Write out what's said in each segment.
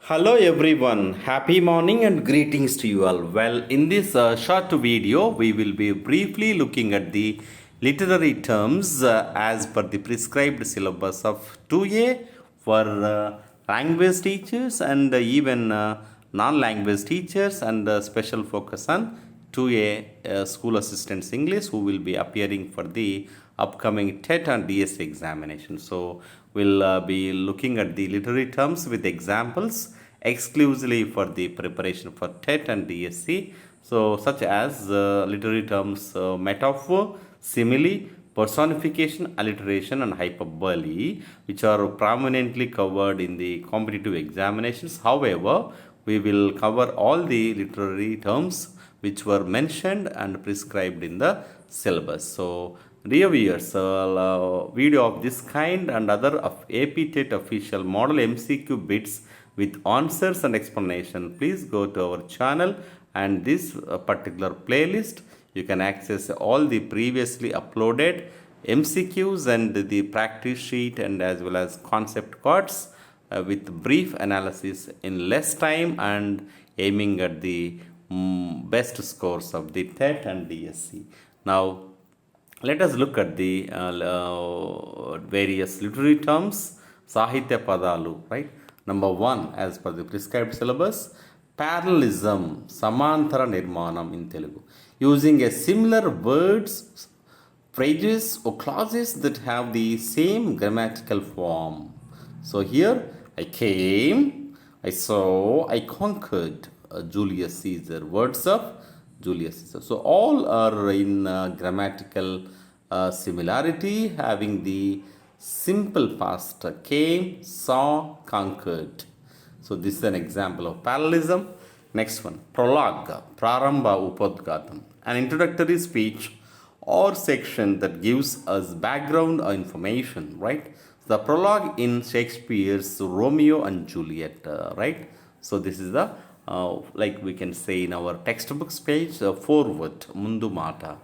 Hello everyone, happy morning and greetings to you all. Well, in this short video, we will be briefly looking at the literary terms as per the prescribed syllabus of 2A for language teachers and even non-language teachers and special focus on 2A school assistants English who will be appearing for the upcoming TET and DSC examination. So, we'll be looking at the literary terms with examples exclusively for the preparation for TET and DSC. So, such as literary terms metaphor, simile, personification, alliteration, and hyperbole, which are prominently covered in the competitive examinations. However, we will cover all the literary terms which were mentioned and prescribed in the syllabus. So, dear viewers, video of this kind and other of AP TET official model MCQ bits with answers and explanation, please go to our channel and this particular playlist. You can access all the previously uploaded MCQs and the practice sheet and as well as concept cards with brief analysis in less time and aiming at the best scores of the TET and DSC. Now, let us look at the various literary terms, Sahitya Padalu, right? Number one, as per the prescribed syllabus, parallelism, Samantara Nirmanam in Telugu, using a similar words, phrases or clauses that have the same grammatical form. So here, I came, I saw, I conquered Julius Caesar, words of Julius Caesar. So all are in grammatical similarity, having the simple past came, saw, conquered. So this is an example of parallelism. Next one, prologue, prarambha upadgatam, an introductory speech or section that gives us background or information, right? The prologue in Shakespeare's Romeo and Juliet, right? So this is the like we can say in our textbooks page, forward, mundu mata.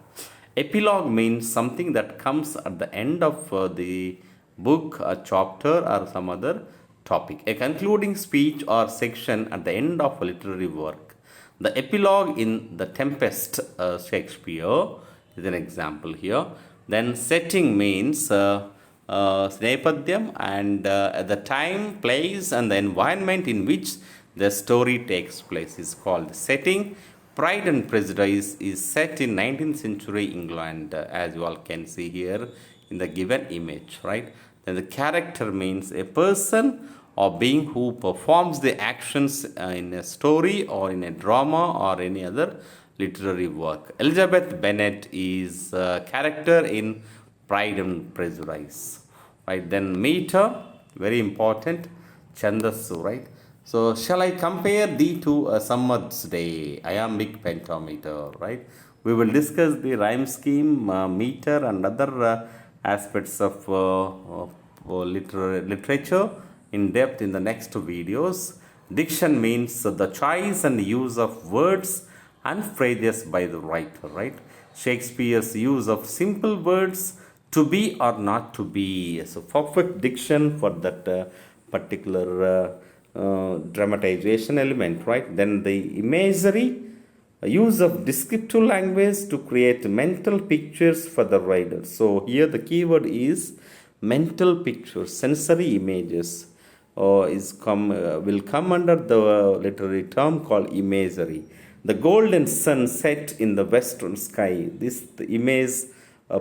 Epilogue means something that comes at the end of the book, a chapter, or some other topic. A concluding speech or section at the end of a literary work. The epilogue in The Tempest, Shakespeare, is an example here. Then setting means Nepadyam and the time, place, and the environment in which the story takes place is called setting. Pride and Prejudice is set in 19th century England, as you all can see here in the given image, right? Then the character means a person or being who performs the actions in a story or in a drama or any other literary work. Elizabeth Bennet is a character in Pride and Prejudice, right? Then meter, very important, Chandasu, right? So, shall I compare thee to a summer's day, iambic pentameter, right? We will discuss the rhyme scheme, meter, and other aspects of literature in depth in the next videos. Diction means the choice and use of words and phrases by the writer, right? Shakespeare's use of simple words, to be or not to be. So, perfect diction for that particular dramatization element, right? Then the imagery, use of descriptive language to create mental pictures for the reader. So here the keyword is mental pictures, sensory images will come under the literary term called imagery. The golden sun set in the western sky. The image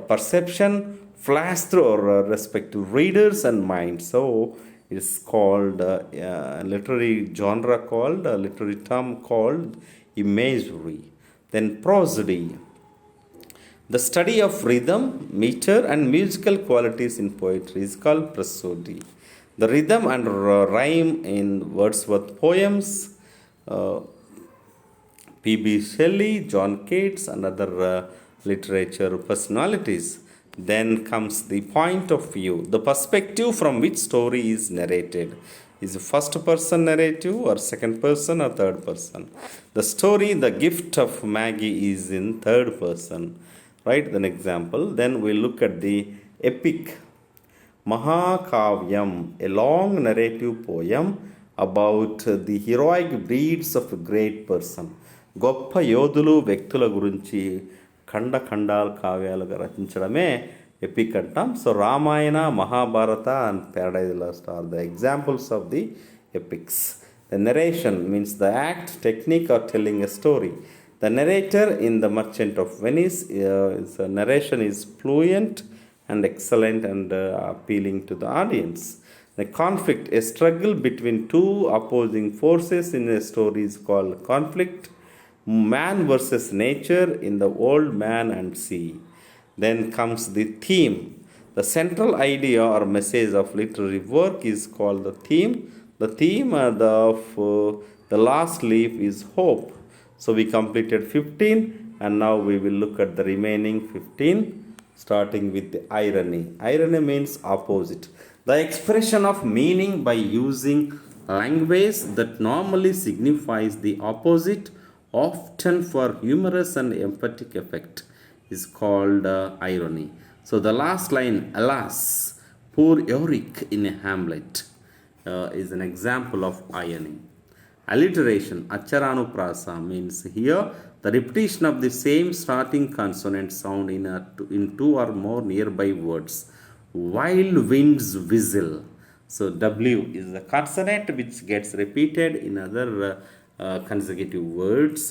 perception flash through our respective readers and minds. So it's called literary genre called literary term called imagery. Then prosody, the study of rhythm, meter, and musical qualities in poetry is called prosody. The rhythm and rhyme in Wordsworth poems, P.B. Shelley, John Keats, and other literature personalities. Then comes the point of view, the perspective from which story is narrated. Is it first person narrative or second person or third person? The story, The Gift of Maggie, is in third person, right? An example. Then we look at the epic, Mahakavyam, a long narrative poem about the heroic deeds of a great person. గొప్ప యోధులు వ్యక్తుల గురించి ఖండాలు కావ్యాలుగా రచించడమే epic అంటాం. So Ramayan, Mahabharat and Paradise Lost are the examples of the epics. The narration means the act, technique of telling a story. The narrator in The Merchant of Venice, narration is fluent and excellent and appealing to the audience. The conflict, a struggle between two opposing forces in a story is called conflict. Man versus nature in The Old Man and Sea. Then comes the theme. The central idea or message of literary work is called the theme. The theme of the last leaf is hope. So we completed 15 and now we will look at the remaining 15, starting with the irony. Irony means opposite. The expression of meaning by using language that normally signifies the opposite, often for humorous and emphatic effect, is called irony. So the last line, alas, poor Yorick in a Hamlet, is an example of irony. Alliteration, acharanuphrasa, means here the repetition of the same starting consonant sound in two or more nearby words. Wild winds whistle. So W is the consonant which gets repeated in other consecutive words.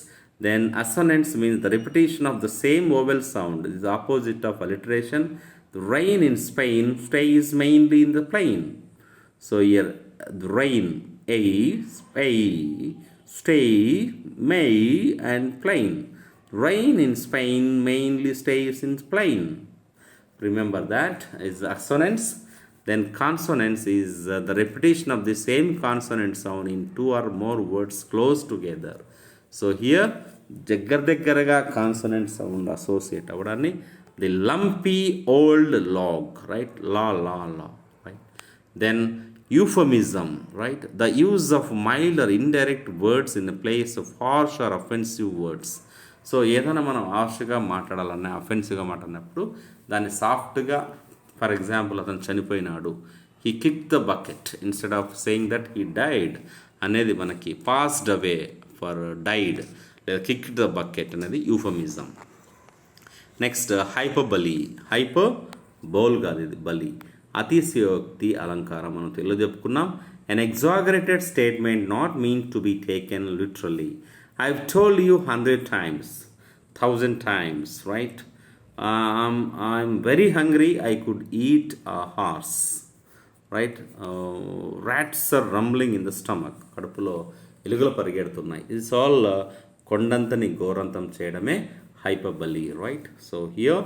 Then assonance means the repetition of the same vowel sound. It is the opposite of alliteration. The rain in Spain stays mainly in the plain. So here the rain, a, stay, may and plain. Rain in Spain mainly stays in plain. Remember that is assonance. Then consonance is the repetition of the same consonant sound in two or more words close together. So here దగ్గరగా consonant sound associate అవ్వడాన్ని the lumpy old log, right? Law, right? Then euphemism, right? The use of mild or indirect words in the place of harsh or offensive words. So ఏదైనా మనం హార్ష్గా మాట్లాడాలన్నా, అఫెన్సివ్గా మాట్లాడినప్పుడు దాన్ని సాఫ్ట్గా, for example అతను చనిపోయినాడు, he kicked the bucket instead of saying that he died అనేది మనకి పాస్డ్ అవే ఫర్ డైడ్ లేదా కిక్ ద బకెట్ అనేది యూఫమిజం. నెక్స్ట్ హైపర్బలి. బౌల్ కాదు, ఇది బలి, అతిశయోక్తి అలంకారం మనం తెలుగు చెప్పుకున్నాం. An exaggerated statement not meant to be taken literally. I've told you 100 times, 1,000 times, right? I'm very hungry. I could eat a horse, right? Rats are rumbling in the stomach. కడుపులో ఎలుకలు పరిగెడుతున్నాయి. It's all కొండంతని గోరంతం చేయడమే hyperbole, right? So here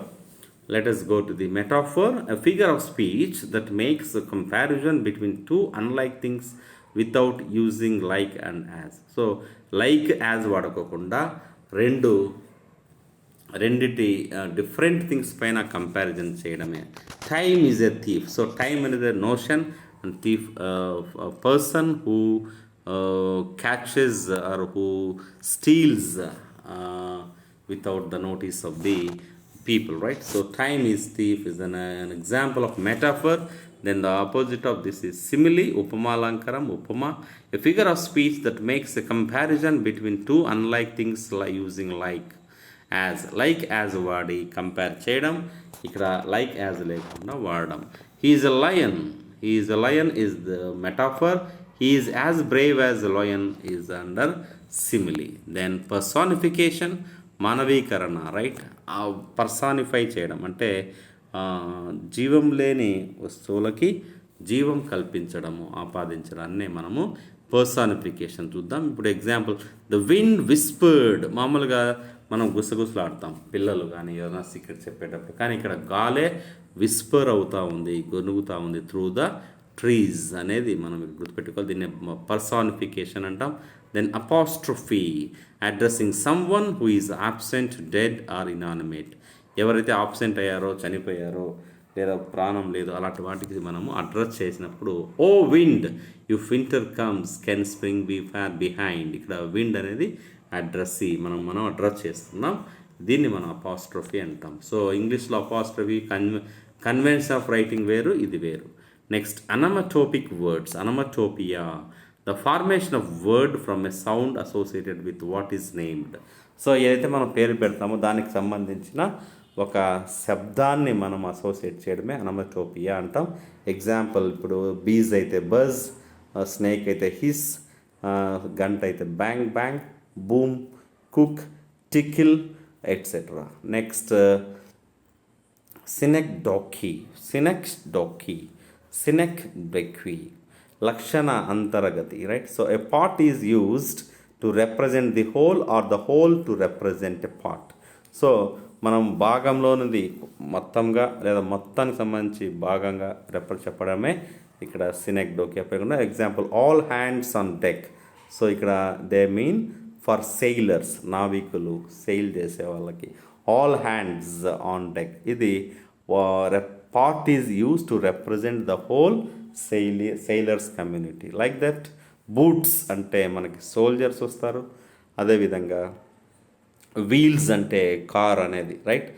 let us go to the metaphor, a figure of speech that makes a comparison between two unlike things without using like and as. So like as వాడుకోకుండా రెండిటి different things పైన comparison చేయడమే. Time is a thief. So time అనేది notion and thief person who catches or who steals without the notice of the people, right? So time is thief is an example of metaphor. Then the opposite of this is simile, upama alankaram, upama, a figure of speech that makes a comparison between two unlike things like using like as వాడి compare చేయడం. ఇక్కడ like as లేకుండా వాడడం. He is a lion is the metaphor. He is as brave as a lion is under simile. Then personification, మానవీకరణ, right? Personify చేయడం అంటే జీవం లేని వస్తువులకి జీవం కల్పించడము, ఆపాదించడాన్ని మనము పర్సానిఫికేషన్ చూద్దాం. ఇప్పుడు ఎగ్జాంపుల్, ద విండ్ విస్పర్డ్. మామూలుగా మనం గుసగుసలాడతాం పిల్లలు కానీ ఏదైనా సీక్రెట్ చెప్పేటప్పుడు, కానీ ఇక్కడ గాలే విస్పర్ అవుతూ ఉంది, గొనుగుతూ ఉంది త్రూ ద ట్రీస్ అనేది మనం గుర్తుపెట్టుకోవాలి. దీన్ని పర్సానిఫికేషన్ అంటాం. Then apostrophe, addressing someone who is absent, dead or inanimate. ఎవరైతే ఆబ్సెంట్ అయ్యారో, చనిపోయారో, లేదా ప్రాణం లేదు, అలాంటి వాటికి మనము అడ్రస్ చేసినప్పుడు, O wind if winter comes can spring be far behind. ఇక్కడ విండ్ అనేది అడ్రస్సీ, మనం అడ్రస్ చేస్తున్నాం. దీన్ని మనం అపాస్ట్రఫీ అంటాం. సో ఇంగ్లీష్లో అపాస్ట్రఫీ కన్వెన్స్ ఆఫ్ రైటింగ్ వేరు, ఇది వేరు. Next onomatopoeic words, onomatopoeia, the formation of word from a sound associated with what is named. So ఏదైతే మనం పేరు పెడతామో దానికి సంబంధించిన ఒక శబ్దాన్ని మనం అసోసియేట్ చేయడమే అనమటోపియా అంటాం. ఎగ్జాంపుల్ ఇప్పుడు బీజ్ అయితే బజ్, స్నేక్ అయితే హిస్, గంట అయితే బ్యాంగ్ బ్యాంగ్, బూమ్, కుక్, tickle etcetera. Next synecdoche, synecdoche, లక్షణ అంతర్గతి, right. So a part is used to represent the whole or the whole to represent a part. So మనం భాగంలోనిది మొత్తంగా లేదా మొత్తానికి సంబంధించి భాగంగా చెప్పడమే ఇక్కడ సినెక్డోకీ. అప్పుడు example all hands on deck. So ఇక్కడ దే మీన్ ఫర్ సెయిలర్స్, నావికులు, సెయిల్ చేసే వాళ్ళకి. ఆల్ హ్యాండ్స్ ఆన్ డెక్, ఇది part is use to represent the whole sailors community. Like that boots అంటే మనకి సోల్జర్స్ వస్తారు. అదేవిధంగా వీల్స్ అంటే కార్ అనేది, రైట్.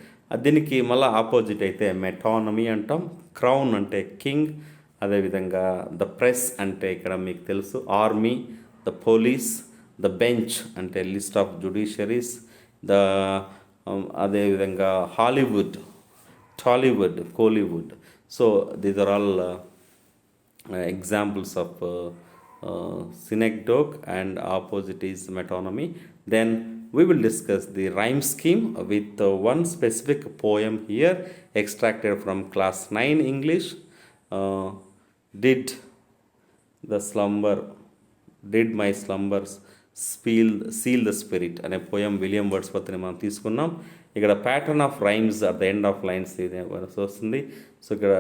దీనికి మళ్ళీ ఆపోజిట్ అయితే మెటానమీ అంటాం. క్రౌన్ అంటే కింగ్. అదేవిధంగా ద ప్రెస్ అంటే ఇక్కడ మీకు తెలుసు army, the police, the bench అంటే లిస్ట్ ఆఫ్ జుడిషియరీస్, అదేవిధంగా Hollywood, Tollywood, Kollywood. So these are all examples of synecdoche, and opposite is metonymy. Then we will discuss the rhyme scheme with one specific poem here extracted from class 9 English. Did my slumbers seal the spirit అనే poem William వర్డ్స్వర్త్ని మనం తీసుకున్నాం. ఇక్కడ pattern of rhymes at the end of lines వస్తుంది. So ఇక్కడ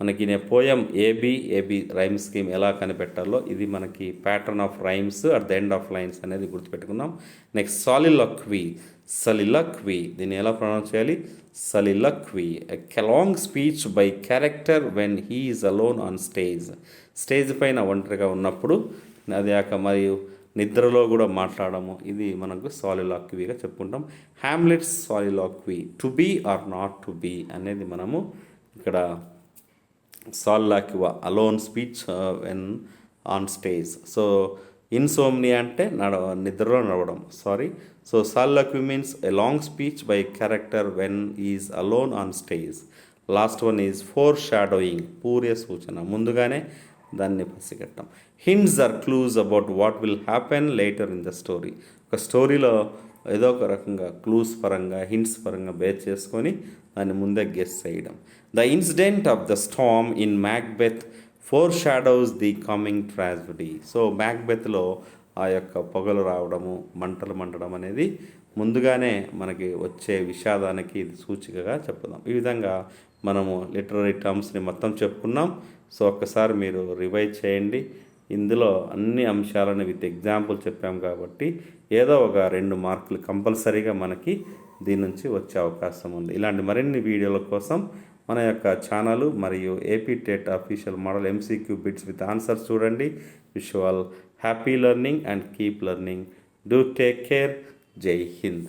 మనకి poem AB rhyme scheme ఎలా కనిపెట్టాలో ఇది మనకి pattern of rhymes at the end of lines అనేది గుర్తుపెట్టుకున్నాం. నెక్స్ట్ సలిలక్వి, దీన్ని ఎలా ప్రొనౌన్స్ చేయాలి? Soliloquy, a long speech by character when he is alone on stage పైన ఒంటరిగా ఉన్నప్పుడు, అదాక మరియు నిద్రలో కూడా మాట్లాడము, ఇది మనకు సాలిలాక్వీగా చెప్పుకుంటాం. Hamlet's soliloquy, to be or not to be అనేది మనము ఇక్కడ soliloquy alone speech when on stage. So insomnia అంటే నిద్రలో నడవడం, sorry. So soliloquy means a long speech by character when is alone on stage. Last one is foreshadowing, పూర్య సూచన, ముందుగానే దాన్ని పసిగట్టడం. Hints or clues about what will happen later in the story. ఒక స్టోరీలో ఏదో ఒక రకంగా క్లూస్ పరంగా, హింట్స్ పరంగా బేస్ చేసుకొని దాన్ని ముందే గెస్ చేయడం. The incident of the storm in Macbeth foreshadows the coming tragedy. So మ్యాక్బెత్లో ఆ యొక్క పొగలు రావడము, మంటలు మండడం అనేది ముందుగానే మనకి వచ్చే విషాదానికి ఇది సూచికగా చెప్పుదాం. ఈ విధంగా మనము లిటరరీ టర్మ్స్ని మొత్తం చెప్పుకున్నాం. సో ఒక్కసారి మీరు రివైజ్ చేయండి. ఇందులో అన్ని అంశాలను విత్ ఎగ్జాంపుల్ చెప్పాం కాబట్టి ఏదో ఒక 2 మార్కులు కంపల్సరీగా మనకి దీని నుంచి వచ్చే అవకాశం ఉంది. ఇలాంటి మరిన్ని వీడియోల కోసం మన యొక్క ఛానల్ మరియు AP TET official model MCQ bits with answers చూడండి. Wish you all happy learning and keep learning. Do take care. Jai Hind.